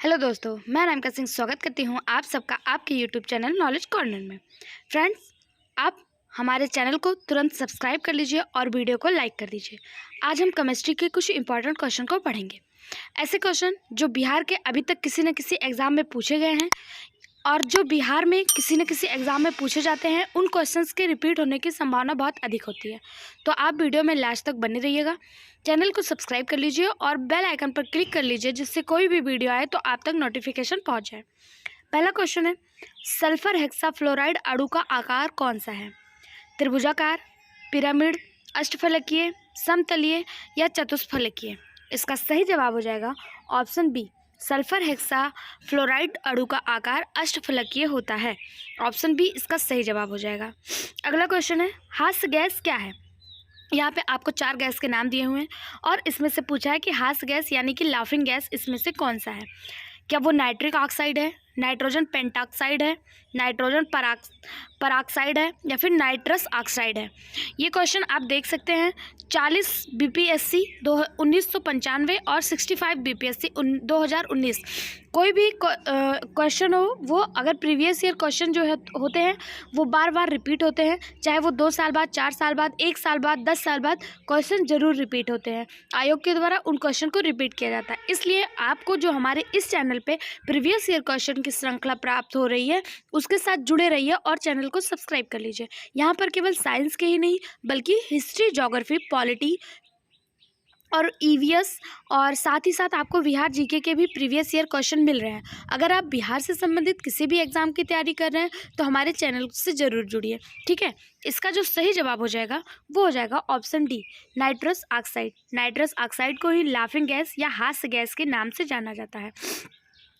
Hello दोस्तों, मैं रामका सिंह स्वागत करती हूं आप सबका आपके यूट्यूब चैनल नॉलेज कॉर्नर में। फ्रेंड्स, आप हमारे चैनल को तुरंत सब्सक्राइब कर लीजिए और वीडियो को लाइक कर दीजिए। आज हम केमिस्ट्री के कुछ इंपॉर्टेंट क्वेश्चन को पढ़ेंगे। ऐसे क्वेश्चन जो बिहार के अभी तक किसी न किसी एग्ज़ाम में पूछे गए हैं और जो बिहार में किसी न किसी एग्ज़ाम में पूछे जाते हैं, उन क्वेश्चंस के रिपीट होने की संभावना बहुत अधिक होती है। तो आप वीडियो में लास्ट तक बने रहिएगा। चैनल को सब्सक्राइब कर लीजिए और बेल आइकन पर क्लिक कर लीजिए, जिससे कोई भी वीडियो आए तो आप तक नोटिफिकेशन पहुंच जाए। पहला क्वेश्चन है, सल्फर हेक्साफ्लोराइड अणु का आकार कौन सा है? त्रिभुजाकार, पिरामिड, अष्टफलकीय, समतलीय या चतुष्फलकीय? इसका सही जवाब हो जाएगा ऑप्शन बी, सल्फर हेक्साफ्लोराइड अणु का आकार अष्टफलकीय होता है। ऑप्शन बी इसका सही जवाब हो जाएगा। अगला क्वेश्चन है, हास्य गैस क्या है? यहाँ पे आपको 4 गैस के नाम दिए हुए हैं और इसमें से पूछा है कि हास्य गैस यानी कि लाफिंग गैस इसमें से कौन सा है? क्या वो नाइट्रिक ऑक्साइड है, नाइट्रोजन पेंटाक्साइड है, नाइट्रोजन पराक्साइड है या फिर नाइट्रस ऑक्साइड है? ये क्वेश्चन आप देख सकते हैं 40 बीपीएससी 1995 और 65 बीपीएससी 2019। कोई भी क्वेश्चन हो, वो अगर प्रीवियस ईयर क्वेश्चन जो है होते हैं वो बार बार रिपीट होते हैं, चाहे वो 2 साल बाद, 4 साल बाद, 1 साल बाद, 10 साल बाद क्वेश्चन जरूर रिपीट होते हैं। आयोग के द्वारा उन क्वेश्चन को रिपीट किया जाता है। इसलिए आपको जो हमारे इस चैनल पे प्रीवियस ईयर क्वेश्चन की श्रृंखला प्राप्त हो रही है, उसके साथ जुड़े रहिए और चैनल को सब्सक्राइब कर लीजिए। यहाँ पर केवल साइंस के ही नहीं बल्कि हिस्ट्री, ज्योग्राफी, पॉलिटी और ईवीएस और साथ ही साथ आपको बिहार जीके के भी प्रीवियस ईयर क्वेश्चन मिल रहे हैं। अगर आप बिहार से संबंधित किसी भी एग्ज़ाम की तैयारी कर रहे हैं तो हमारे चैनल से ज़रूर जुड़िए, ठीक है। इसका जो सही जवाब हो जाएगा वो हो जाएगा option D, nitrous oxide. Nitrous oxide को ही लाफिंग गैस या हास्य गैस के नाम से जाना जाता है।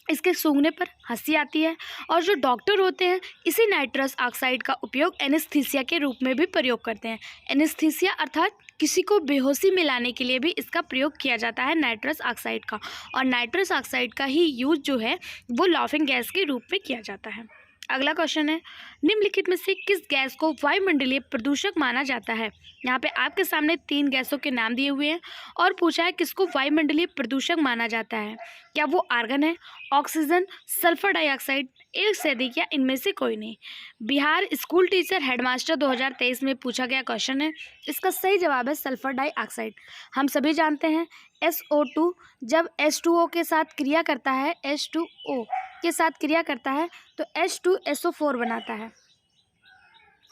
इसके सूंघने पर हंसी आती है और जो डॉक्टर होते हैं इसी नाइट्रस ऑक्साइड का उपयोग एनेस्थीसिया के रूप में भी प्रयोग करते हैं। एनेस्थीसिया अर्थात किसी को बेहोशी में लाने के लिए भी इसका प्रयोग किया जाता है नाइट्रस ऑक्साइड का, और नाइट्रस ऑक्साइड का ही यूज जो है वो लाफिंग गैस के रूप में किया जाता है। अगला क्वेश्चन है, निम्नलिखित में से किस गैस को वायुमंडलीय प्रदूषक माना जाता है? यहाँ पे आपके सामने 3 गैसों के नाम दिए हुए हैं और पूछा है किसको वायुमंडलीय प्रदूषक माना जाता है। क्या वो आर्गन है, ऑक्सीजन, सल्फर डाइऑक्साइड, एक से अधिक या इनमें से कोई नहीं? बिहार स्कूल टीचर हेडमास्टर 2023 में पूछा गया क्वेश्चन है। इसका सही जवाब है सल्फर डाइऑक्साइड। हम सभी जानते हैं SO2 जब H2O के साथ क्रिया करता है, H2O के साथ क्रिया करता है तो H2SO4 बनाता है।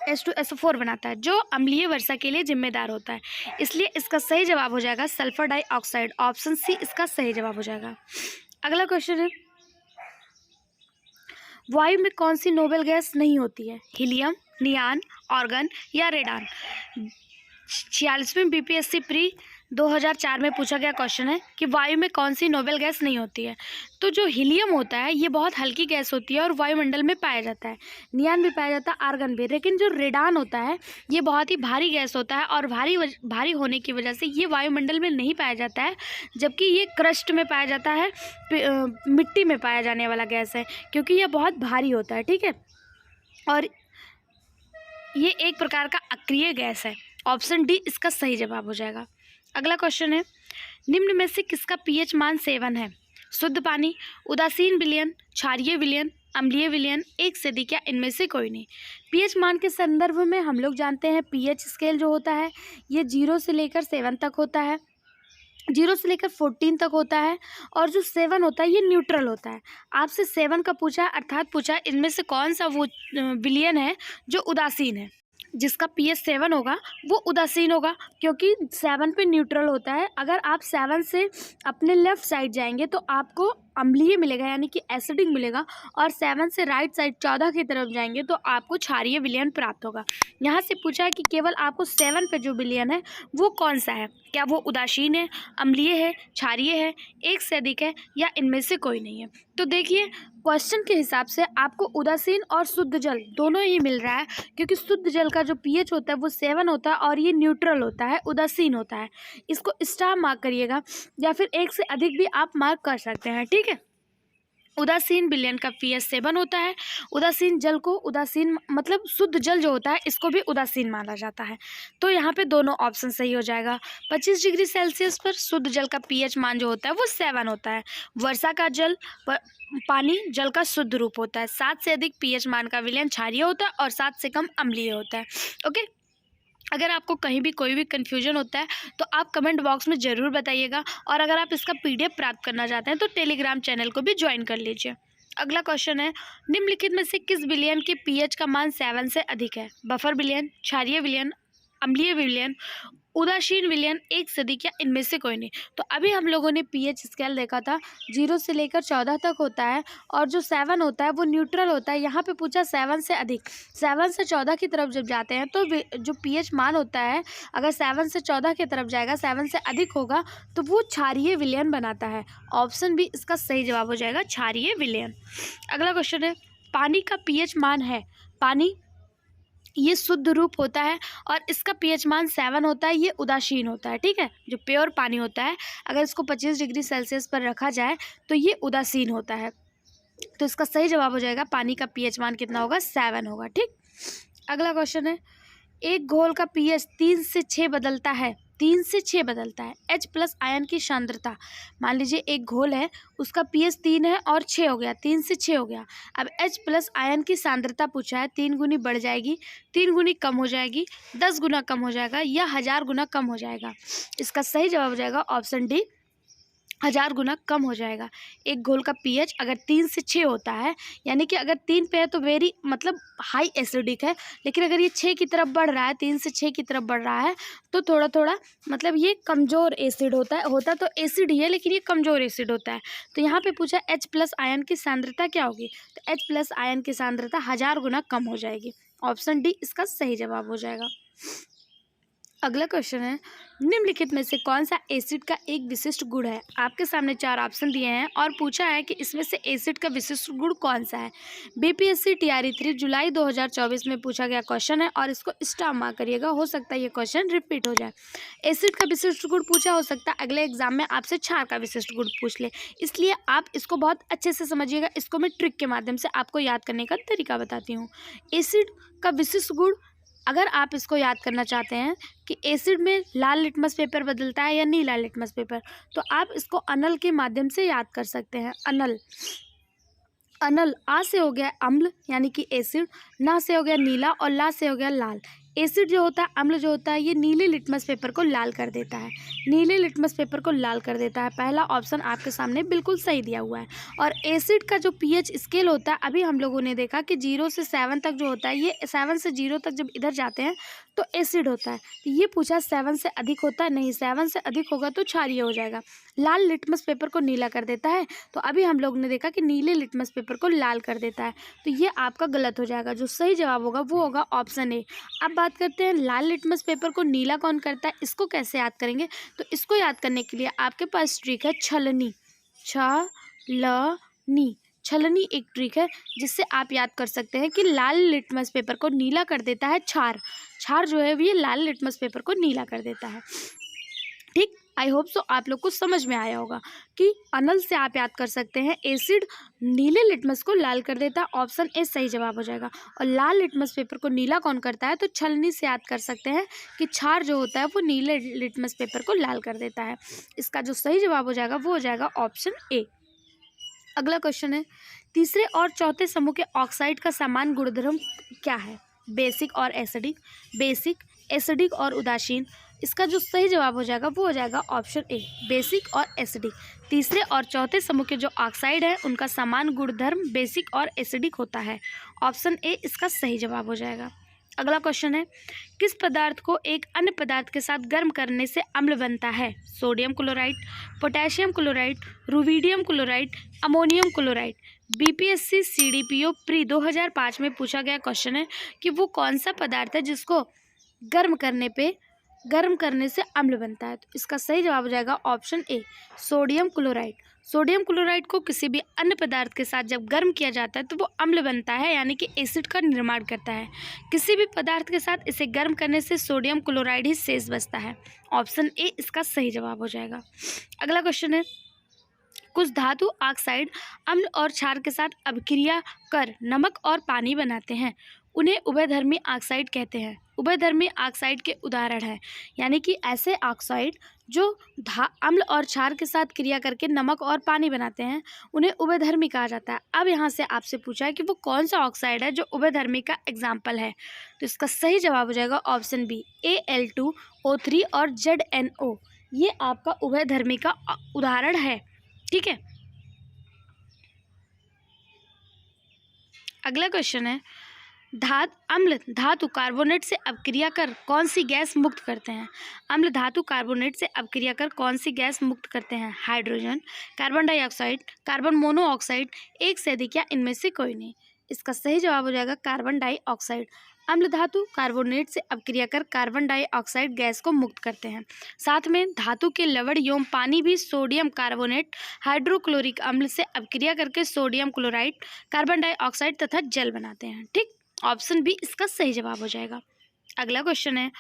H2SO4 बनाता है जो अम्लीय वर्षा के लिए जिम्मेदार होता है। इसलिए इसका सही जवाब हो जाएगा सल्फर डाइऑक्साइड। ऑप्शन सी इसका सही जवाब हो जाएगा। अगला क्वेश्चन है, वायु में कौन सी नोबेल गैस नहीं होती है? हीलियम, नियान, ऑर्गन या रेडान? 46वें बीपीएससी प्री 2004 में पूछा गया क्वेश्चन है कि वायु में कौन सी नोबेल गैस नहीं होती है। तो जो हीलियम होता है ये बहुत हल्की गैस होती है और वायुमंडल में पाया जाता है। नियान भी पाया जाता है, आर्गन भी। लेकिन जो रेडान होता है ये बहुत ही भारी गैस होता है और भारी होने की वजह से ये वायुमंडल में नहीं पाया जाता है, जबकि ये क्रस्ट में पाया जाता है, मिट्टी में पाया जाने वाला गैस है, क्योंकि यह बहुत भारी होता है, ठीक है। और ये एक प्रकार का अक्रिय गैस है। ऑप्शन डी इसका सही जवाब हो जाएगा। अगला क्वेश्चन है, निम्न में से किसका पीएच मान 7 है? शुद्ध पानी, उदासीन विलयन, क्षारीय विलयन, अम्लीय विलयन, एक से अधिक या इनमें से कोई नहीं? पीएच मान के संदर्भ में हम लोग जानते हैं पीएच स्केल जो होता है ये 0 से लेकर 7 तक होता है, 0 से लेकर 14 तक होता है, और जो 7 होता है ये न्यूट्रल होता है। आपसे 7 का पूछा, अर्थात पूछा इनमें से कौन सा वो विलयन है जो उदासीन है। जिसका पीएच 7 होगा वो उदासीन होगा, क्योंकि 7 पे न्यूट्रल होता है। अगर आप 7 से अपने लेफ्ट साइड जाएंगे तो आपको अम्लीय मिलेगा, यानी कि एसिडिक मिलेगा, और 7 से राइट साइड 14 की तरफ जाएंगे तो आपको क्षारीय विलयन प्राप्त होगा। यहाँ से पूछा है कि केवल आपको 7 पे जो विलयन है वो कौन सा है? क्या वो उदासीन है, अम्लीय है, क्षारीय है, एक से अधिक है या इनमें से कोई नहीं है? तो देखिए क्वेश्चन के हिसाब से आपको उदासीन और शुद्ध जल दोनों ही मिल रहा है, क्योंकि शुद्ध जल का जो पीएच होता है वो 7 होता है और ये न्यूट्रल होता है, उदासीन होता है। इसको स्टार मार्क करिएगा या फिर एक से अधिक भी आप मार्क कर सकते हैं, ठीक है। उदासीन विलयन का pH 7 होता है। उदासीन जल को उदासीन मतलब शुद्ध जल जो होता है इसको भी उदासीन माना जाता है। तो यहाँ पे दोनों ऑप्शन सही हो जाएगा। 25 डिग्री सेल्सियस पर शुद्ध जल का pH मान जो होता है वो 7 होता है। वर्षा का जल पानी जल का शुद्ध रूप होता है। 7 से अधिक pH मान का विलयन क्षारीय होता है और 7 से कम अम्लीय होता है। ओके, अगर आपको कहीं भी कोई भी कन्फ्यूजन होता है तो आप कमेंट बॉक्स में ज़रूर बताइएगा, और अगर आप इसका PDF प्राप्त करना चाहते हैं तो टेलीग्राम चैनल को भी ज्वाइन कर लीजिए। अगला क्वेश्चन है, निम्नलिखित में से किस विलयन के pH का मान 7 से अधिक है? बफर विलयन, क्षारीय विलयन, अम्लीय विलयन, उदासीन विलयन, एक से अधिक या इनमें से कोई नहीं। तो अभी हम लोगों ने pH स्केल देखा था, 0 से लेकर 14 तक होता है, और जो 7 होता है वो न्यूट्रल होता है। यहाँ पे पूछा 7 से अधिक। 7 से 14 की तरफ जब जाते हैं तो जो pH मान होता है अगर 7 से 14 की तरफ जाएगा, 7 से अधिक होगा तो वो क्षारीय विलयन बनाता है। ऑप्शन बी इसका सही जवाब हो जाएगा, क्षारीय विलयन। अगला क्वेश्चन है, पानी का pH मान है, पानी ये शुद्ध रूप होता है और इसका pH मान 7 होता है, ये उदासीन होता है। ठीक है, जो प्योर पानी होता है अगर इसको 25 डिग्री सेल्सियस पर रखा जाए तो ये उदासीन होता है। तो इसका सही जवाब हो जाएगा, पानी का pH मान कितना होगा? 7 होगा। ठीक, अगला क्वेश्चन है, एक घोल का pH 3 से 6 बदलता है, 3 से 6 बदलता है। H+ आयन की सांद्रता, मान लीजिए एक घोल है उसका pH 3 है और 6 हो गया, 3 से 6 हो गया। अब H+ आयन की सांद्रता पूछा है, 3 गुनी बढ़ जाएगी, 3 गुनी कम हो जाएगी, 10 गुना कम हो जाएगा या 1000 गुना कम हो जाएगा? इसका सही जवाब हो जाएगा ऑप्शन डी, 1000 गुना कम हो जाएगा। एक घोल का pH अगर 3 से 6 होता है, यानी कि अगर 3 पे है तो वेरी मतलब हाई एसिडिक है, लेकिन अगर ये 6 की तरफ बढ़ रहा है, 3 से 6 की तरफ बढ़ रहा है तो थोड़ा थोड़ा मतलब ये कमज़ोर एसिड होता तो एसिड ही है लेकिन ये कमज़ोर एसिड होता है। तो यहाँ पे पूछा H+ आयन की सांद्रता क्या होगी, तो H+ आयन की सांद्रता 1000 गुना कम हो जाएगी। ऑप्शन डी इसका सही जवाब हो जाएगा। अगला क्वेश्चन है, निम्नलिखित में से कौन सा एसिड का एक विशिष्ट गुण है? आपके सामने 4 ऑप्शन दिए हैं और पूछा है कि इसमें से एसिड का विशिष्ट गुण कौन सा है। BPSC TRE 3 जुलाई 2024 में पूछा गया क्वेश्चन है और इसको स्टार मार्क करिएगा, हो सकता है ये क्वेश्चन रिपीट हो जाए। एसिड का विशिष्ट गुण पूछा, हो सकता है अगले एग्जाम में आपसे क्षार का विशिष्ट गुण पूछ ले, इसलिए आप इसको बहुत अच्छे से समझिएगा। इसको मैं ट्रिक के माध्यम से आपको याद करने का तरीका बताती हूँ। एसिड का विशिष्ट गुण, अगर आप इसको याद करना चाहते हैं कि एसिड में लाल लिटमस पेपर बदलता है या नीला लिटमस पेपर, तो आप इसको अनल के माध्यम से याद कर सकते हैं। अनल, अनल आ से हो गया अम्ल यानी कि एसिड, ना से हो गया नीला और ला से हो गया लाल। एसिड जो होता है, अम्ल जो होता है, ये नीले लिटमस पेपर को लाल कर देता है, नीले लिटमस पेपर को लाल कर देता है। पहला ऑप्शन आपके सामने बिल्कुल सही दिया हुआ है। और एसिड का जो pH स्केल होता है, अभी हम लोगों ने देखा कि 0 से 7 तक जो होता है, ये 7 से 0 तक जब इधर जाते हैं तो एसिड होता है। तो ये पूछा 7 से अधिक होता है, नहीं, 7 से अधिक होगा तो क्षारीय हो जाएगा। लाल लिटमस पेपर को नीला कर देता है, तो अभी हम लोग ने देखा कि नीले लिटमस पेपर को लाल कर देता है, तो ये आपका गलत हो जाएगा। जो सही जवाब होगा वो होगा ऑप्शन ए। अब बात करते हैं लाल लिटमस पेपर को नीला कौन करता है, इसको कैसे याद करेंगे? तो इसको याद करने के लिए आपके पास ट्रिक है छलनी, छलनी, छलनी एक ट्रिक है जिससे आप याद कर सकते हैं कि लाल लिटमस पेपर को नीला कर देता है क्षार। क्षार जो है ये लाल लिटमस पेपर को नीला कर देता है। ठीक, आई होप सो आप लोग को समझ में आया होगा कि अनल से आप याद कर सकते हैं एसिड नीले लिटमस को लाल कर देता है, ऑप्शन ए सही जवाब हो जाएगा। और लाल लिटमस पेपर को नीला कौन करता है, तो छलनी से याद कर सकते हैं कि क्षार जो होता है वो नीले लिटमस पेपर को लाल कर देता है। इसका जो सही जवाब हो जाएगा वो हो जाएगा ऑप्शन ए। अगला क्वेश्चन है, तीसरे और चौथे समूह के ऑक्साइड का समान गुणधर्म क्या है? बेसिक और एसिडिक, बेसिक, एसिडिक और उदासीन। इसका जो सही जवाब हो जाएगा वो हो जाएगा ऑप्शन ए, बेसिक और एसिडिक। तीसरे और चौथे समूह के जो ऑक्साइड है उनका समान गुणधर्म बेसिक और एसिडिक होता है, ऑप्शन ए इसका सही जवाब हो जाएगा। अगला क्वेश्चन है, किस पदार्थ को एक अन्य पदार्थ के साथ गर्म करने से अम्ल बनता है? Sodium chloride, potassium chloride, rubidium chloride, ammonium chloride. BPSC CDPO pre 2005 में पूछा गया क्वेश्चन है कि वो कौन सा पदार्थ है जिसको गर्म करने से अम्ल बनता है? तो इसका सही जवाब हो जाएगा option A, sodium chloride. Sodium chloride को किसी भी अन्य पदार्थ के साथ जब गर्म किया जाता है तो वो अम्ल बनता है, यानी कि एसिड का निर्माण करता है। किसी भी पदार्थ के साथ इसे गर्म करने से सोडियम क्लोराइड ही शेष बचता है, ऑप्शन ए इसका सही जवाब हो जाएगा। अगला क्वेश्चन है, कुछ धातु ऑक्साइड अम्ल और क्षार के साथ अभिक्रिया कर नमक और पानी बनाते हैं, उन्हें उभयधर्मी ऑक्साइड कहते हैं। उभयधर्मी ऑक्साइड के उदाहरण हैं, यानी कि ऐसे ऑक्साइड जो अम्ल और क्षार के साथ क्रिया करके नमक और पानी बनाते हैं, उन्हें उभयधर्मी कहा जाता है। अब यहाँ से आपसे पूछा है कि वो कौन सा ऑक्साइड है जो उभयधर्मी का एग्जाम्पल है, तो इसका सही जवाब हो जाएगा ऑप्शन बी, Al2O3 और ZnO। ये आपका उभयधर्मी का उदाहरण है। ठीक है, अगला क्वेश्चन है, अम्ल धातु कार्बोनेट से अपक्रिया कर कौन सी गैस मुक्त करते हैं? अम्ल धातु कार्बोनेट से अपक्रिया कर कौन सी गैस मुक्त करते हैं? Hydrogen, carbon dioxide, carbon monoxide, एक से अधिक या इनमें से कोई नहीं। इसका सही जवाब हो जाएगा कार्बन डाइऑक्साइड। अम्ल धातु कार्बोनेट से अपक्रिया कर कार्बन डाइऑक्साइड गैस को मुक्त करते हैं। साथ में धातु के लवण एवं पानी भी सोडियम कार्बोनेट, हाइड्रोक्लोरिक अम्ल से अपक्रिया करके सोडियम क्लोराइड, कार्बन डाइऑक्साइड तथा जल बनाते हैं। ठीक, ऑप्शन बी इसका सही जवाब हो जाएगा। अगला क्वेश्चन है,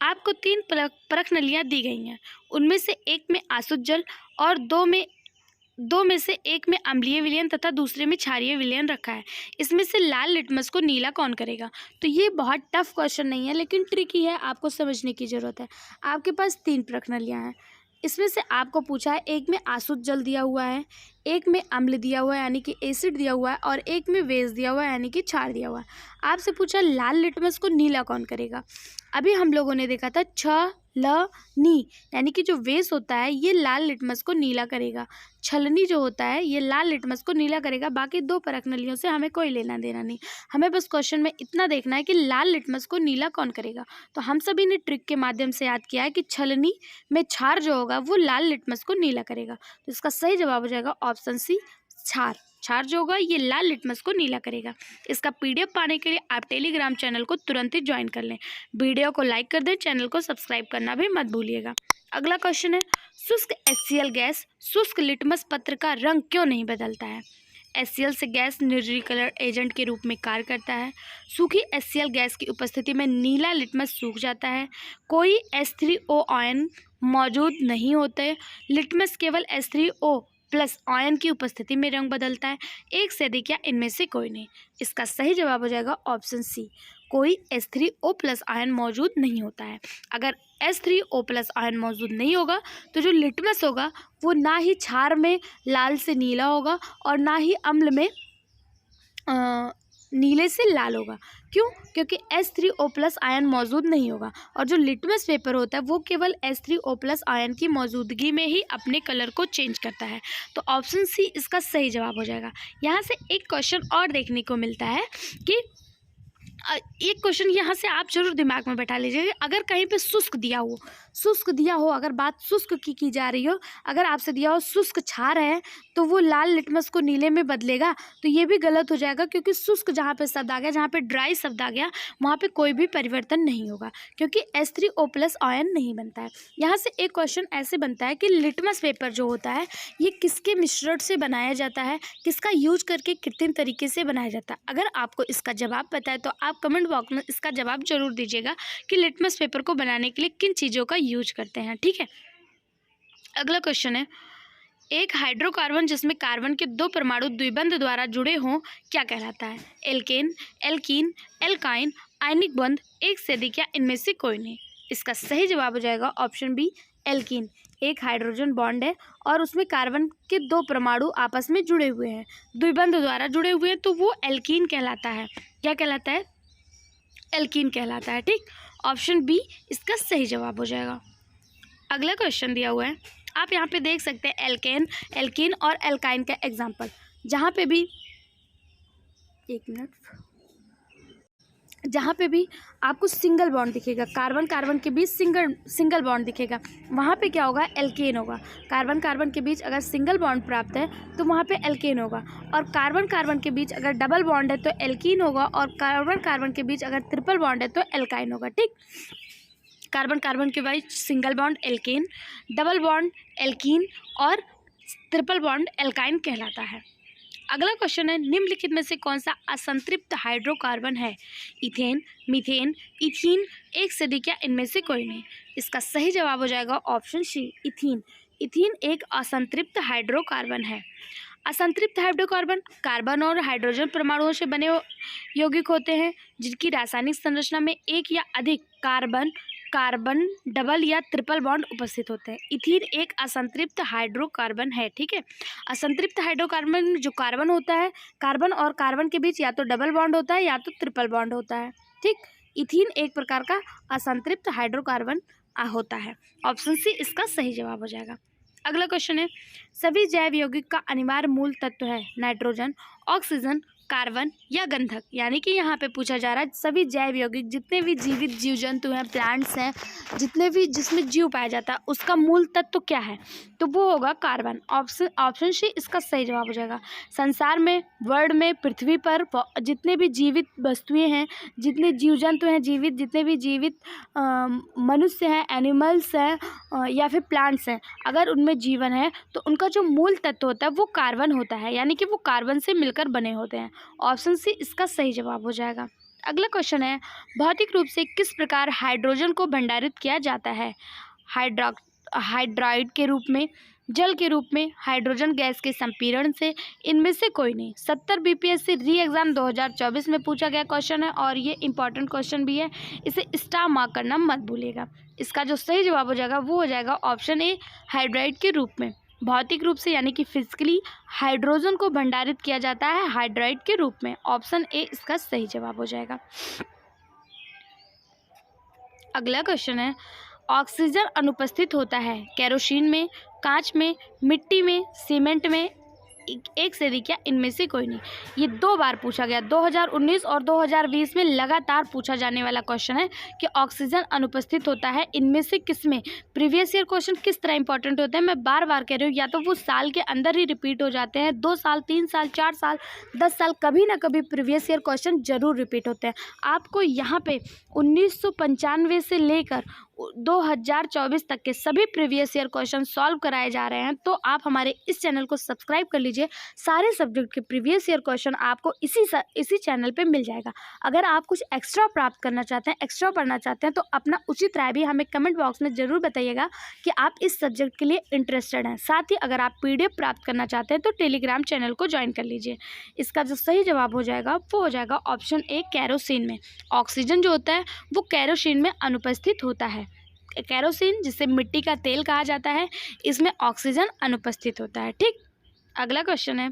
आपको 3 परख नलियाँ दी गई हैं, उनमें से एक में आसुत जल और दो में से एक में अम्लीय विलयन तथा दूसरे में क्षारीय विलयन रखा है। इसमें से लाल लिटमस को नीला कौन करेगा? तो ये बहुत टफ क्वेश्चन नहीं है, लेकिन ट्रिकी है, आपको समझने की ज़रूरत है। आपके पास 3 परख नलियाँ हैं, इसमें से आपको पूछा है एक में आसुत जल दिया हुआ है, एक में अम्ल दिया हुआ है यानी कि एसिड दिया हुआ है, और एक में बेस दिया हुआ है यानी कि क्षार दिया हुआ है। आपसे पूछा लाल लिटमस को नीला कौन करेगा? अभी हम लोगों ने देखा था छलनी, यानी कि जो वेस होता है ये लाल लिटमस को नीला करेगा, छलनी जो होता है ये लाल लिटमस को नीला करेगा। बाकी 2 परख नलियों से हमें कोई लेना देना नहीं, हमें बस क्वेश्चन में इतना देखना है कि लाल लिटमस को नीला कौन करेगा। तो हम सभी ने ट्रिक के माध्यम से याद किया है कि छलनी में क्षार जो होगा वो लाल लिटमस को नीला करेगा। तो इसका सही जवाब हो जाएगा ऑप्शन सी, क्षार। क्षार जो होगा ये लाल लिटमस को नीला करेगा। इसका PDF पाने के लिए आप टेलीग्राम चैनल को तुरंत ही ज्वाइन कर लें। वीडियो को लाइक कर दें, चैनल को सब्सक्राइब करना भी मत भूलिएगा। अगला क्वेश्चन है, शुष्क HCl गैस शुष्क लिटमस पत्र का रंग क्यों नहीं बदलता है? HCl से गैस निर्जलीकरण एजेंट के रूप में कार्य करता है। सूखी HCl गैस की उपस्थिति में नीला लिटमस सूख जाता है। कोई H3O आयन मौजूद नहीं होते। लिटमस केवल H3O प्लस आयन की उपस्थिति में रंग बदलता है। एक से अधिक या इनमें से कोई नहीं। इसका सही जवाब हो जाएगा ऑप्शन सी, कोई H3O प्लस आयन मौजूद नहीं होता है। अगर H3O प्लस आयन मौजूद नहीं होगा तो जो लिटमस होगा वो ना ही क्षार में लाल से नीला होगा और ना ही अम्ल में नीले से लाल होगा। क्यों? क्योंकि H3O प्लस आयन मौजूद नहीं होगा, और जो लिटमस पेपर होता है वो केवल H3O प्लस आयन की मौजूदगी में ही अपने कलर को चेंज करता है। तो ऑप्शन सी इसका सही जवाब हो जाएगा। यहाँ से एक क्वेश्चन और देखने को मिलता है कि एक क्वेश्चन यहाँ से आप जरूर दिमाग में बैठा लीजिए, अगर कहीं पे शुष्क दिया हो, अगर बात शुष्क की जा रही हो, अगर आपसे दिया हो शुष्क क्षार है तो वो लाल लिटमस को नीले में बदलेगा, तो ये भी गलत हो जाएगा, क्योंकि शुष्क जहाँ पे शब्द आ गया, जहाँ पे ड्राई शब्द आ गया, वहाँ पे कोई भी परिवर्तन नहीं होगा, क्योंकि H3O प्लस आयन नहीं बनता है। यहाँ से एक क्वेश्चन ऐसे बनता है कि लिटमस पेपर जो होता है ये किसके मिश्रण से बनाया जाता है, किसका यूज करके कृत्रिम तरीके से बनाया जाता है? अगर आपको इसका जवाब पता है तो आप कमेंट बॉक्स में इसका जवाब जरूर दीजिएगा कि लिटमस पेपर को बनाने के लिए किन चीज़ों का यूज करते हैं। ठीक है, अगला क्वेश्चन है, एक हाइड्रोकार्बन जिसमें कार्बन के 2 परमाणु द्विबंध द्वारा जुड़े हों क्या कहलाता है? एल्केन, एल्कीन, एल्काइन, आयनिक बंध, एक से अधिक या इनमें से कोई नहीं। इसका सही जवाब हो जाएगा ऑप्शन बी, एल्कीन। एक हाइड्रोजन बॉन्ड है और उसमें कार्बन के 2 परमाणु आपस में जुड़े हुए हैं, द्विबंध द्वारा जुड़े हुए हैं, तो वो एल्कीन कहलाता है। क्या कहलाता है? एल्कीन कहलाता है। ठीक, ऑप्शन बी इसका सही जवाब हो जाएगा। अगला क्वेश्चन दिया हुआ है, आप यहाँ पे देख सकते हैं एल्केन, एल्कीन और एल्काइन का एग्जाम्पल, जहाँ पे भी आपको सिंगल बॉन्ड दिखेगा, कार्बन कार्बन के बीच सिंगल बॉन्ड दिखेगा, वहाँ पे क्या होगा? एल्केन होगा। कार्बन कार्बन के बीच अगर सिंगल बॉन्ड प्राप्त है तो वहाँ पे एल्केन होगा, और कार्बन कार्बन के बीच अगर डबल बॉन्ड है तो एल्कीन होगा, और कार्बन कार्बन के बीच अगर ट्रिपल बॉन्ड है तो एल्काइन होगा। ठीक, कार्बन कार्बन के बीच single bond alkane, double bond alkene और ट्रिपल बॉन्ड एल्काइन कहलाता है। अगला क्वेश्चन है, निम्नलिखित में से कौन सा असंतृप्त हाइड्रोकार्बन है? इथेन, मीथेन, इथीन, एक से अधिक या इनमें से कोई नहीं। इसका सही जवाब हो जाएगा ऑप्शन सी, इथीन। इथीन एक असंतृप्त हाइड्रोकार्बन है। असंतृप्त हाइड्रोकार्बन कार्बन और हाइड्रोजन परमाणुओं से बने यौगिक होते हैं जिनकी रासायनिक संरचना में एक या अधिक कार्बन कार्बन डबल या ट्रिपल बॉन्ड उपस्थित होते हैं। इथीन एक असंतृप्त हाइड्रोकार्बन है। ठीक है, असंतृप्त हाइड्रोकार्बन में जो कार्बन होता है, कार्बन और कार्बन के बीच या तो डबल बॉन्ड होता है या तो ट्रिपल बॉन्ड होता है। ठीक, इथीन एक प्रकार का असंतृप्त हाइड्रोकार्बन होता है। ऑप्शन सी इसका सही जवाब हो जाएगा। अगला क्वेश्चन है, सभी जैव यौगिक का अनिवार्य मूल तत्व है नाइट्रोजन, ऑक्सीजन, कार्बन या गंधक। यानी कि यहाँ पे पूछा जा रहा है सभी जैव यौगिक जितने भी जीवित जीव जंतु हैं, प्लांट्स हैं, जितने भी जिसमें जीव पाया जाता है उसका मूल तत्व क्या है, तो वो होगा कार्बन। ऑप्शन सी इसका सही जवाब हो जाएगा। संसार में, वर्ल्ड में, पृथ्वी पर जितने भी जीवित वस्तुएं हैं, जितने जीव जंतु हैं जीवित, जितने भी जीवित मनुष्य हैं, एनिमल्स हैं या फिर प्लांट्स हैं, अगर उनमें जीवन है तो उनका जो मूल तत्व होता है वो कार्बन होता है। यानी कि वो कार्बन से मिलकर बने होते हैं। ऑप्शन सी इसका सही जवाब हो जाएगा। अगला क्वेश्चन है, भौतिक रूप से किस प्रकार हाइड्रोजन को भंडारित किया जाता है? हाइड्राइड के रूप में, जल के रूप में, हाइड्रोजन गैस के संपीड़न से, इनमें से कोई नहीं। 70 बीपीएससी री एग्जाम 2024 में पूछा गया क्वेश्चन है और ये इंपॉर्टेंट क्वेश्चन भी है, इसे स्टार मार्क करना मत भूलिएगा। इसका जो सही जवाब हो जाएगा वो हो जाएगा ऑप्शन ए, हाइड्राइड के रूप में। भौतिक रूप से यानी कि फिजिकली हाइड्रोजन को भंडारित किया जाता है हाइड्राइड के रूप में। ऑप्शन ए इसका सही जवाब हो जाएगा। अगला क्वेश्चन है, ऑक्सीजन अनुपस्थित होता है केरोसिन में, कांच में, मिट्टी में, सीमेंट में, एक से अधिक या इनमें से कोई नहीं। ये 2 बार पूछा गया, 2019 और 2020 में लगातार पूछा जाने वाला क्वेश्चन है कि ऑक्सीजन अनुपस्थित होता है इनमें से किसमें। प्रीवियस ईयर क्वेश्चन किस तरह इंपॉर्टेंट होते हैं मैं बार बार कह रही हूँ, या तो वो साल के अंदर ही रिपीट हो जाते हैं, 2 साल, 3 साल, 4 साल, 10 साल, कभी ना कभी प्रीवियस ईयर क्वेश्चन जरूर रिपीट होते हैं। आपको यहाँ पे 1995 से लेकर 2024 तक के सभी प्रीवियस ईयर क्वेश्चन सॉल्व कराए जा रहे हैं, तो आप हमारे इस चैनल को सब्सक्राइब कर लीजिए। सारे सब्जेक्ट के प्रीवियस ईयर क्वेश्चन आपको इसी चैनल पे मिल जाएगा। अगर आप कुछ एक्स्ट्रा प्राप्त करना चाहते हैं, एक्स्ट्रा पढ़ना चाहते हैं, तो अपना उचित राय भी हमें कमेंट बॉक्स में ज़रूर बताइएगा कि आप इस सब्जेक्ट के लिए इंटरेस्टेड हैं। साथ ही अगर आप PDF प्राप्त करना चाहते हैं तो टेलीग्राम चैनल को ज्वाइन कर लीजिए। इसका जो सही जवाब हो जाएगा वो हो जाएगा ऑप्शन ए, केरोसिन में। ऑक्सीजन जो होता है वो केरोसिन में अनुपस्थित होता है। केरोसिन जिसे मिट्टी का तेल कहा जाता है, इसमें ऑक्सीजन अनुपस्थित होता है। ठीक, अगला क्वेश्चन है,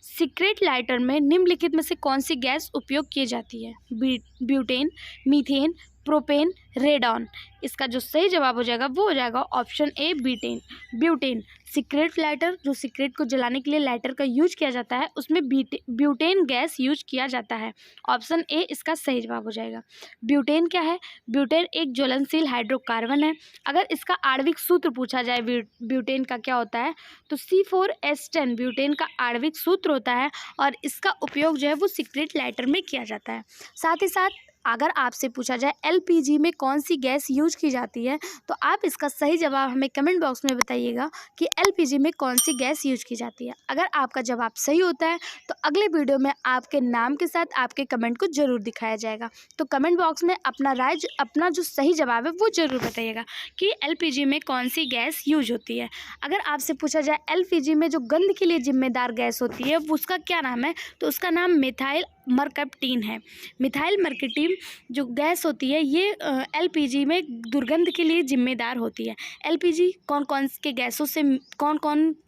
सीक्रेट लाइटर में निम्नलिखित में से कौन सी गैस उपयोग की जाती है? Butane, methane, propane, radon. इसका जो सही जवाब हो जाएगा वो हो जाएगा option A, butane. Secret lighter, जो सीक्रेट को जलाने के लिए लाइटर का यूज किया जाता है, उसमें ब्यूटेन गैस यूज किया जाता है। ऑप्शन ए इसका सही जवाब हो जाएगा। ब्यूटेन क्या है? ब्यूटेन एक ज्वलनशील हाइड्रोकार्बन है। अगर इसका आणविक सूत्र पूछा जाए ब्यूटेन का क्या होता है, तो C4H10 ब्यूटेन का आणविक सूत्र होता है और इसका उपयोग जो है वो सीक्रेट लाइटर में किया जाता है। साथ ही साथ अगर आपसे पूछा जाए LPG में कौन सी गैस यूज की जाती है, तो आप इसका सही जवाब हमें कमेंट बॉक्स में बताइएगा कि LPG में कौन सी गैस यूज की जाती है। अगर आपका जवाब सही होता है तो अगले वीडियो में आपके नाम के साथ आपके कमेंट को ज़रूर दिखाया जाएगा। तो कमेंट बॉक्स में अपना जो सही जवाब है वो ज़रूर बताइएगा कि LPG में कौन सी गैस यूज होती है। अगर आपसे पूछा जाए LPG में जो गंध के लिए जिम्मेदार गैस होती है वो उसका क्या नाम है, तो उसका नाम मिथाइल मरकप्टीन है। मिथाइल मरकप्टीन जो गैस होती है ये LPG में दुर्गंध के लिए जिम्मेदार होती है। LPG कौन कौन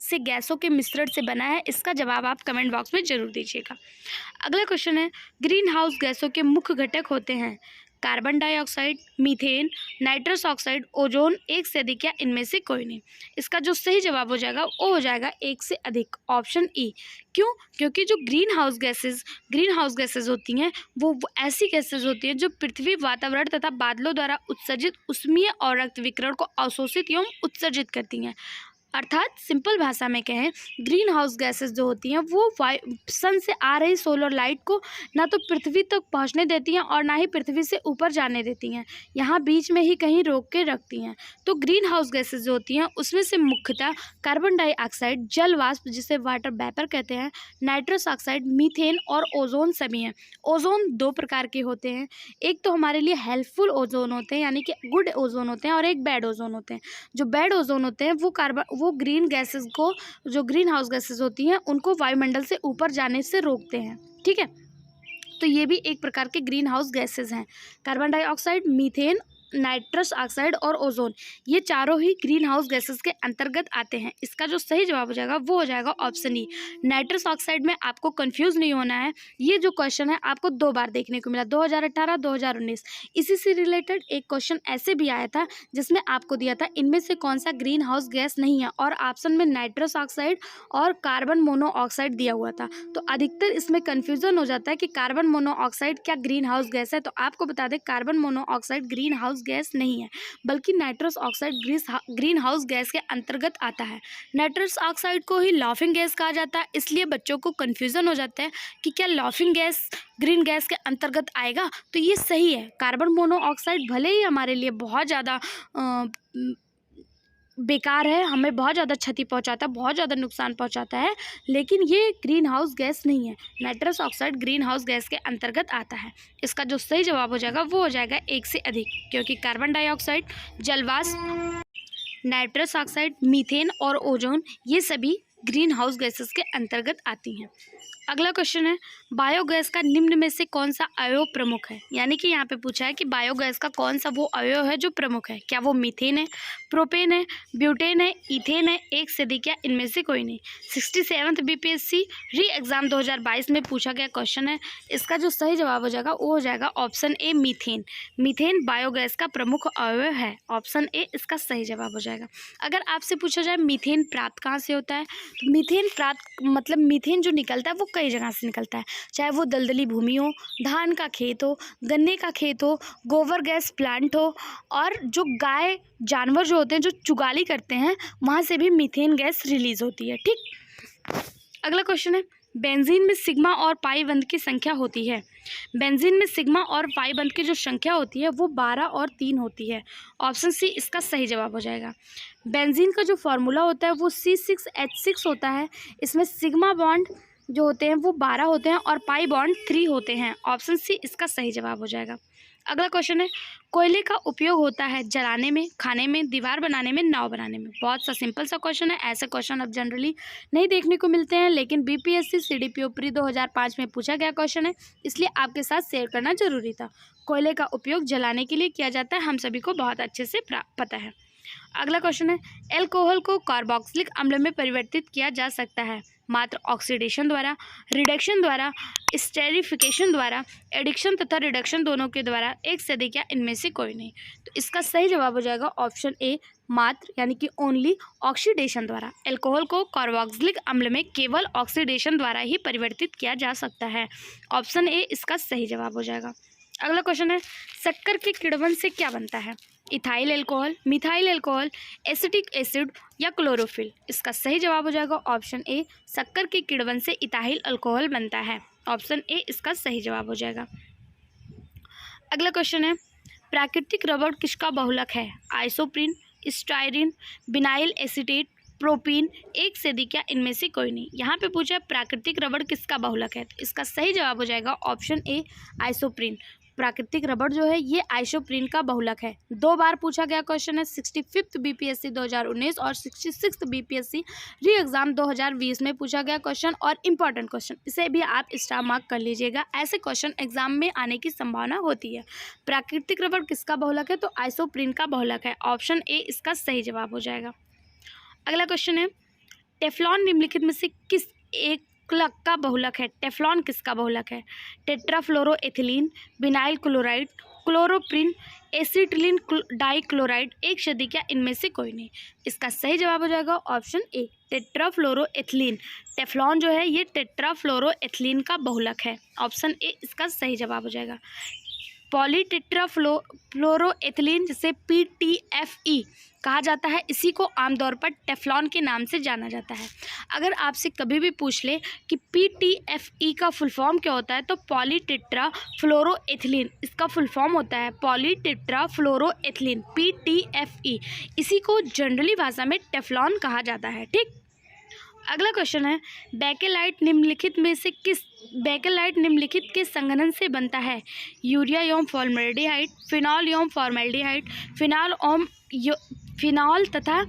से गैसों के मिश्रण से बना है, इसका जवाब आप कमेंट बॉक्स में ज़रूर दीजिएगा। अगला क्वेश्चन है, ग्रीन हाउस गैसों के मुख्य घटक होते हैं carbon dioxide, methane, nitrous oxide, ozone, एक से अधिक या इनमें से कोई नहीं। इसका जो सही जवाब हो जाएगा वो हो जाएगा एक से अधिक, ऑप्शन ई। क्यों? क्योंकि जो ग्रीन हाउस गैसेज होती हैं वो ऐसी गैसेज होती हैं जो पृथ्वी, वातावरण तथा बादलों द्वारा उत्सर्जित उष्मीय और रक्त विकिरण को अवशोषित एवं उत्सर्जित करती हैं। अर्थात सिंपल भाषा में कहें, ग्रीन हाउस गैसेस जो होती हैं वो सन से आ रही सोलर लाइट को ना तो पृथ्वी तक पहुंचने देती हैं और ना ही पृथ्वी से ऊपर जाने देती हैं, यहाँ बीच में ही कहीं रोक के रखती हैं। तो ग्रीन हाउस गैसेस जो होती हैं उसमें से मुख्यतः कार्बन डाइऑक्साइड, जल वाष्प जिसे वाटर वेपर कहते हैं, नाइट्रस ऑक्साइड, मीथेन और ओजोन सभी हैं। ओजोन 2 प्रकार के होते हैं, एक तो हमारे लिए हेल्पफुल ओजोन होते हैं यानी कि गुड ओजोन होते हैं और एक बैड ओजोन होते हैं। जो बैड ओजोन होते हैं वो ग्रीन गैसेस को, जो ग्रीन हाउस गैसेस होती हैं, उनको वायुमंडल से ऊपर जाने से रोकते हैं। ठीक है, तो ये भी एक प्रकार के ग्रीन हाउस गैसेज हैं। Carbon dioxide, methane, nitrous oxide और ओजोन, ये चारों ही ग्रीन हाउस गैसेस के अंतर्गत आते हैं। इसका जो सही जवाब हो जाएगा वो हो जाएगा ऑप्शन ई। नाइट्रस ऑक्साइड में आपको कंफ्यूज नहीं होना है, ये जो क्वेश्चन है आपको 2 बार देखने को मिला, 2018, 2019। इसी से रिलेटेड एक क्वेश्चन ऐसे भी आया था जिसमें आपको दिया था इनमें से कौन सा ग्रीन हाउस गैस नहीं है, और ऑप्शन में नाइट्रस ऑक्साइड और कार्बन मोनोऑक्साइड दिया हुआ था। तो अधिकतर इसमें कन्फ्यूजन हो जाता है कि कार्बन मोनोऑक्साइड क्या ग्रीन हाउस गैस है। तो आपको बता दें carbon monoxide green house gas नहीं है, बल्कि nitrous oxide green house gas के अंतर्गत आता है। नाइट्रस ऑक्साइड को ही लाफिंग गैस कहा जाता है, इसलिए बच्चों को कन्फ्यूजन हो जाता है कि क्या लाफिंग गैस ग्रीन गैस के अंतर्गत आएगा। तो ये सही है। कार्बन मोनोऑक्साइड भले ही हमारे लिए बहुत ज़्यादा बेकार है, हमें बहुत ज़्यादा क्षति पहुंचाता है, बहुत ज़्यादा नुकसान पहुंचाता है, लेकिन ये ग्रीन हाउस गैस नहीं है। Nitrous oxide green house gas के अंतर्गत आता है। इसका जो सही जवाब हो जाएगा वो हो जाएगा 1 से अधिक, क्योंकि कार्बन डाइऑक्साइड, जलवाष्प, नाइट्रस ऑक्साइड, मीथेन और ओजोन ये सभी ग्रीन हाउस गैसेस के अंतर्गत आती हैं। अगला क्वेश्चन है, बायोगैस का निम्न में से कौन सा अवयव प्रमुख है। यानी कि यहाँ पे पूछा है कि बायोगैस का कौन सा वो अवयव है जो प्रमुख है। क्या वो मीथेन है, प्रोपेन है, ब्यूटेन है, ईथेन है, एक से अधिक या इनमें से कोई नहीं। 67th बीपीएससी री एग्जाम 2022 में पूछा गया क्वेश्चन है। इसका जो सही जवाब हो जाएगा वो हो जाएगा option A, methane. Methane biogas का प्रमुख अवयव है। ऑप्शन ए इसका सही जवाब हो जाएगा। अगर आपसे पूछा जाए मीथेन प्राप्त कहाँ से होता है, तो मीथेन प्राप्त मतलब मीथेन जो निकलता है वो कई जगह से निकलता है, चाहे वो दलदली भूमि हो, धान का खेत हो, गन्ने का खेत हो, गोबर गैस प्लांट हो, और जो गाय जानवर जो होते हैं जो चुगाली करते हैं वहाँ से भी मीथेन गैस रिलीज होती है। ठीक, अगला क्वेश्चन है, बेंजीन में सिग्मा और पाई बंध की संख्या होती है। बेंजीन में सिग्मा और पाई बंध की जो संख्या होती है वो 12 और 3 होती है। ऑप्शन सी इसका सही जवाब हो जाएगा। बेंजीन का जो फार्मूला होता है वो C6H6 होता है। इसमें सिग्मा बॉन्ड जो होते हैं वो 12 होते हैं और पाई बॉन्ड 3 होते हैं। ऑप्शन सी इसका सही जवाब हो जाएगा। अगला क्वेश्चन है, कोयले का उपयोग होता है जलाने में, खाने में, दीवार बनाने में, नाव बनाने में। बहुत सा सिंपल सा क्वेश्चन है। ऐसे क्वेश्चन अब जनरली नहीं देखने को मिलते हैं, लेकिन बीपीएससी सीडीपीओ प्री 2005 में पूछा गया क्वेश्चन है, इसलिए आपके साथ शेयर करना जरूरी था। कोयले का उपयोग जलाने के लिए किया जाता है, हम सभी को बहुत अच्छे से पता है। अगला क्वेश्चन है, एल्कोहल को कार्बोक्सिलिक अम्ल में परिवर्तित किया जा सकता है मात्र ऑक्सीडेशन द्वारा, रिडक्शन द्वारा, स्टेरिफिकेशन द्वारा, एडिक्शन तथा रिडक्शन दोनों के द्वारा, एक से अधिक या इनमें से कोई नहीं। तो इसका सही जवाब हो जाएगा ऑप्शन ए, मात्र यानी कि ओनली ऑक्सीडेशन द्वारा। एल्कोहल को कार्बोक्सिलिक अम्ल में केवल ऑक्सीडेशन द्वारा ही परिवर्तित किया जा सकता है। ऑप्शन ए इसका सही जवाब हो जाएगा। अगला क्वेश्चन है, शक्कर के किण्वन से क्या बनता है। Ethyl alcohol, methyl alcohol, acetic acid या क्लोरोफिल। इसका सही जवाब हो जाएगा ऑप्शन ए, शक्कर के किण्वन से इथाइल अल्कोहल बनता है। ऑप्शन ए इसका सही जवाब हो जाएगा। अगला क्वेश्चन है, प्राकृतिक रबड़ किसका बहुलक है। Isoprene, styrene, vinyl acetate, propene, एक से अधिक या इनमें से कोई नहीं। यहाँ पे पूछा है प्राकृतिक रबड़ किसका बहुलक है, तो इसका सही जवाब हो जाएगा ऑप्शन ए, आइसोप्रीन। प्राकृतिक रबड़ जो है ये आइसोप्रीन का बहुलक है। 2 बार पूछा गया क्वेश्चन है, 65th बीपीएससी 2019 और 66th बीपीएससी री एग्जाम 2020 में पूछा गया क्वेश्चन, और इम्पॉर्टेंट क्वेश्चन, इसे भी आप स्टार मार्क कर लीजिएगा। ऐसे क्वेश्चन एग्जाम में आने की संभावना होती है। प्राकृतिक रबड़ किसका बहुलक है, तो आइसोप्रीन का बहुलक है। ऑप्शन ए इसका सही जवाब हो जाएगा। अगला क्वेश्चन है, टेफ्लॉन निम्नलिखित में से किस एक का बहुलक है। टेफ्लॉन किसका बहुलक है। Tetrafluoroethylene, vinyl chloride, chloroprene, acetylene dichloride, एक से अधिक या इनमें से कोई नहीं। इसका सही जवाब हो जाएगा ऑप्शन ए, टेट्राफ्लोरोएथिलीन। टेफ्लॉन जो है ये टेट्राफ्लोरोएथिलीन का बहुलक है। ऑप्शन ए इसका सही जवाब हो जाएगा। पॉलीटेट्राफ्लोरोएथिलीन जिसे PTFE कहा जाता है, इसी को आमतौर पर टेफ्लॉन के नाम से जाना जाता है। अगर आपसे कभी भी पूछ ले कि PTFE का फुल फॉर्म क्या होता है, तो पॉलीटेट्राफ्लोरोएथिलीन इसका फुल फॉर्म होता है पॉलीटेट्राफ्लोरोएथिलीन, PTFE। इसी को जनरली भाषा में टेफ्लॉन कहा जाता है। ठीक, अगला क्वेश्चन है, बेकेलाइट निम्नलिखित के संघनन से बनता है। यूरिया एवं फॉर्मल्डिहाइड, फिनॉल एवं फॉर्मल्डिहाइड, फिनॉल तथा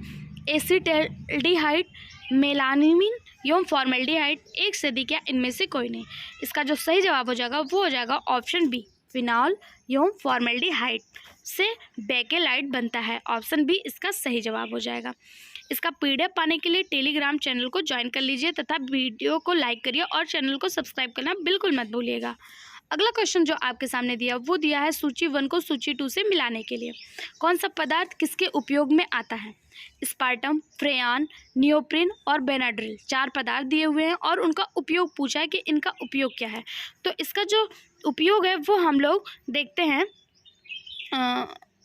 एसिटाल्डिहाइड, मेलानिन एवं फॉर्मेल्डिहाइड, एक से अधिक या इनमें से कोई नहीं। इसका जो सही जवाब हो जाएगा वो हो जाएगा ऑप्शन बी, फिनॉल एवं फॉर्मेल्डिहाइड से बेकेलाइट बनता है। ऑप्शन बी इसका सही जवाब हो जाएगा। इसका PDF पाने के लिए टेलीग्राम चैनल को ज्वाइन कर लीजिए तथा वीडियो को लाइक करिए और चैनल को सब्सक्राइब करना बिल्कुल मत भूलिएगा। अगला क्वेश्चन जो आपके सामने दिया वो दिया है सूची 1 को सूची 2 से मिलाने के लिए कौन सा पदार्थ किसके उपयोग में आता है। स्पार्टम, फ्रेयान, नियोप्रिन और बेनाड्रिल, 4 पदार्थ दिए हुए हैं और उनका उपयोग पूछा है कि इनका उपयोग क्या है। तो इसका जो उपयोग है वो हम लोग देखते हैं।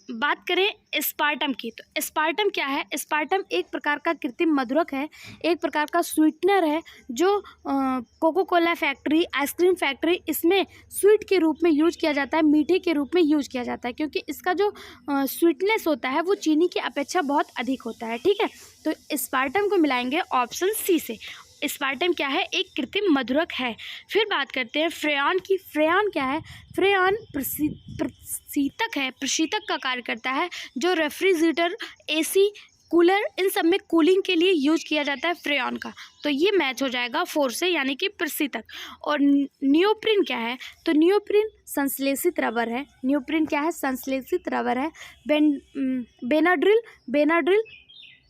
बात करें स्पार्टम की, तो स्पार्टम क्या है। स्पार्टम एक प्रकार का कृत्रिम मधुरक है, एक प्रकार का स्वीटनर है जो Coca Cola factory, ice cream factory, इसमें स्वीट के रूप में यूज किया जाता है, मीठे के रूप में यूज किया जाता है, क्योंकि इसका जो स्वीटनेस होता है वो चीनी की अपेक्षा बहुत अधिक होता है। ठीक है, तो स्पार्टम को मिलाएंगे ऑप्शन सी से। स्पार्टम क्या है, एक कृत्रिम मधुरक है। फिर बात करते हैं फ्रेयान की। फ्रेयान क्या है, फ्रेयान प्रशीतक है, प्रशीतक का कार्य करता है जो रेफ्रिजरेटर, AC, कूलर, इन सब में कूलिंग के लिए यूज किया जाता है फ्रेयान का। तो ये मैच हो जाएगा 4 से, यानी कि प्रशीतक। और नियोप्रिन क्या है, तो नियोप्रिन संश्लेषित रबर है। नियोप्रिन क्या है, संश्लेषित रबर है। बेनाड्रिल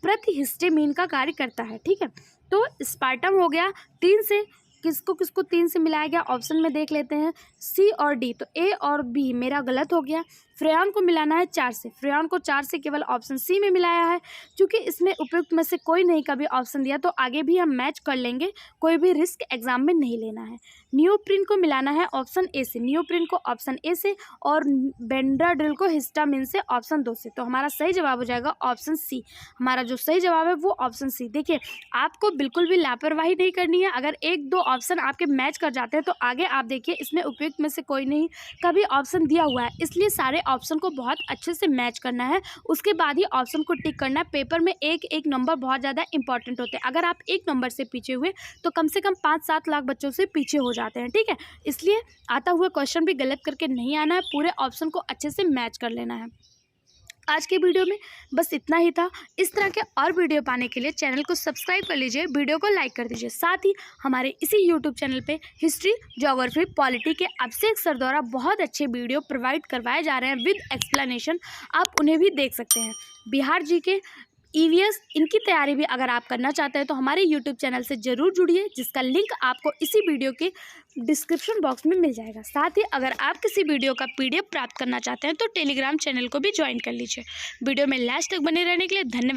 प्रतिहिस्टामीन का कार्य करता है। ठीक है, तो स्पार्टम हो गया 3 से। किसको किसको 3 से मिलाया गया, ऑप्शन में देख लेते हैं, C और D। तो A और B मेरा गलत हो गया। फ्रेयान को मिलाना है 4 से। फ्रेयान को 4 से केवल ऑप्शन C में मिलाया है। क्योंकि इसमें उपयुक्त में से कोई नहीं कभी ऑप्शन दिया तो आगे भी हम मैच कर लेंगे, कोई भी रिस्क एग्जाम में नहीं लेना है। नियोप्रिन को मिलाना है ऑप्शन A से। नियोप्रिन को ऑप्शन A से और बेनाड्रिल को हिस्टामिन से ऑप्शन 2 से। तो हमारा सही जवाब हो जाएगा ऑप्शन C। हमारा जो सही जवाब है वो ऑप्शन C। देखिए, आपको बिल्कुल भी लापरवाही नहीं करनी है। अगर 1-2 ऑप्शन आपके मैच कर जाते हैं तो आगे आप देखिए इसमें उपयुक्त में से कोई नहीं कभी ऑप्शन दिया हुआ है, इसलिए सारे ऑप्शन को बहुत अच्छे से मैच करना है, उसके बाद ही ऑप्शन को टिक करना है। पेपर में एक एक नंबर बहुत ज़्यादा इंपॉर्टेंट होते हैं। अगर आप 1 नंबर से पीछे हुए तो कम से कम 5-7 लाख बच्चों से पीछे हो जाते हैं। ठीक है, इसलिए आता हुआ क्वेश्चन भी गलत करके नहीं आना है, पूरे ऑप्शन को अच्छे से मैच कर लेना है। आज के वीडियो में बस इतना ही था। इस तरह के और वीडियो पाने के लिए चैनल को सब्सक्राइब कर लीजिए, वीडियो को लाइक कर दीजिए। साथ ही हमारे इसी यूट्यूब चैनल पे हिस्ट्री, ज्योग्राफी, पॉलिटी के अभिषेक सर द्वारा बहुत अच्छे वीडियो प्रोवाइड करवाए जा रहे हैं विद एक्सप्लेनेशन, आप उन्हें भी देख सकते हैं। बिहार GK, EVS, इनकी तैयारी भी अगर आप करना चाहते हैं तो हमारे यूट्यूब चैनल से ज़रूर जुड़िए, जिसका लिंक आपको इसी वीडियो के डिस्क्रिप्शन बॉक्स में मिल जाएगा। साथ ही अगर आप किसी वीडियो का PDF प्राप्त करना चाहते हैं तो टेलीग्राम चैनल को भी ज्वाइन कर लीजिए। वीडियो में लास्ट तक बने रहने के लिए धन्यवाद।